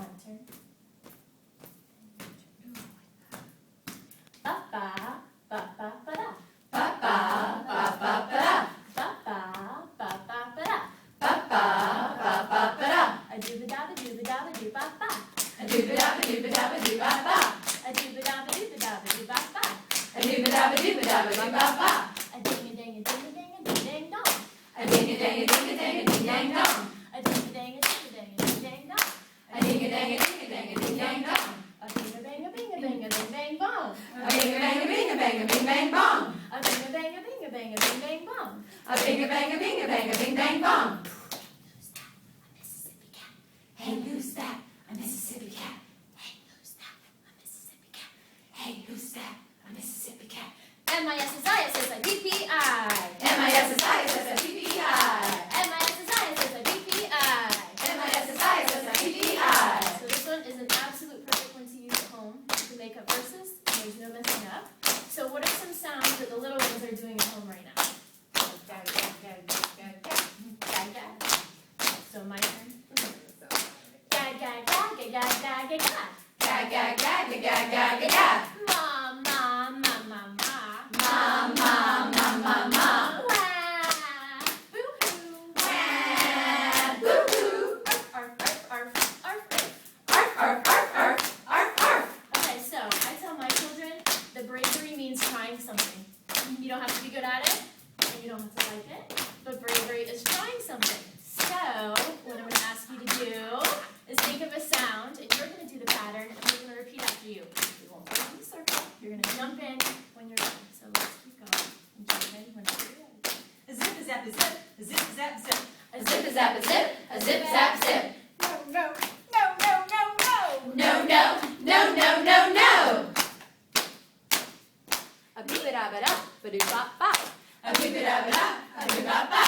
My turn. Ba ba ba ba ba da. Ba ba ba ba ba da. Ba ba ba ba ba da. Ba ba ba ba ba da. A dooba dabba dooba dabba doo ba ba. A dooba dabba dooba dabba doo ba ba. A dooba dabba dooba dabba doo ba ba. A dooba dabba dooba dabba doo ba ba. A ding a ding a ding a ding a ding ding dong. A ding a ding a ding a ding a ding dang dong. A ding a ding a ding a ding a ding ding dong. A ding a ding a ding a ding a ding dang dong. A ding a bang a bing a bing a bing bang bong. A bing a bang a bing a bang a bing bang bong. A bing a bang a bing a bang a bing bang bong. A bing a bang a bing a bang a bing bang bong. Hey, who's that? A Mississippi cat. Hey, who's that? A Mississippi cat. Hey, who's that? A Mississippi cat. M-I-S-S-I-S-S-I-P-P-I. M-I-S-S-I-S-S-I-P-P-I. M-I-S-S-I-S-S-I-P-P-I. M-I-S-S-I-S-S-I-P-P-I. So this one is an absolute perfect one to use at home. You can make up verses, and there's no messing up. So what are some sounds that the little ones are doing at home right now? Gag, gag, gag, gag, gag, gag. Gag, gag. So my turn. Gag, gag, gag, gag, gag, gag, gag, gag. Gag, gag, gag, gag, gag, gag, gag. Ma, ma, ma, ma, ma. Ma, ma, ma, ma, ma. Wah, boo-hoo. Wah, boo-hoo. Arf, arf, arf, arf, arf. Arf, arf, arf, arf, arf, arf. Okay, so I tell my children that bravery means trying something. You don't have to be good at it, and you don't have to like it, but bravery is trying something. So, what I'm going to ask you to do is think of a sound, and you're going to do the pattern, and we're going to repeat after you. We won't go in the circle. You're going to jump in when you're ready. So let's keep going. And jump in whenever you're ready. A zip, a zap, a zip, a zip, a zap, zip. A zip, a zap, a zip, a zip, zap, zip. No, no, no, no, no, no. No, no, no, no, no, no. A beep-a-da-ba-da, ba-doo-bop-bop. A beep-a-da-ba-da, a beep-a-da-ba.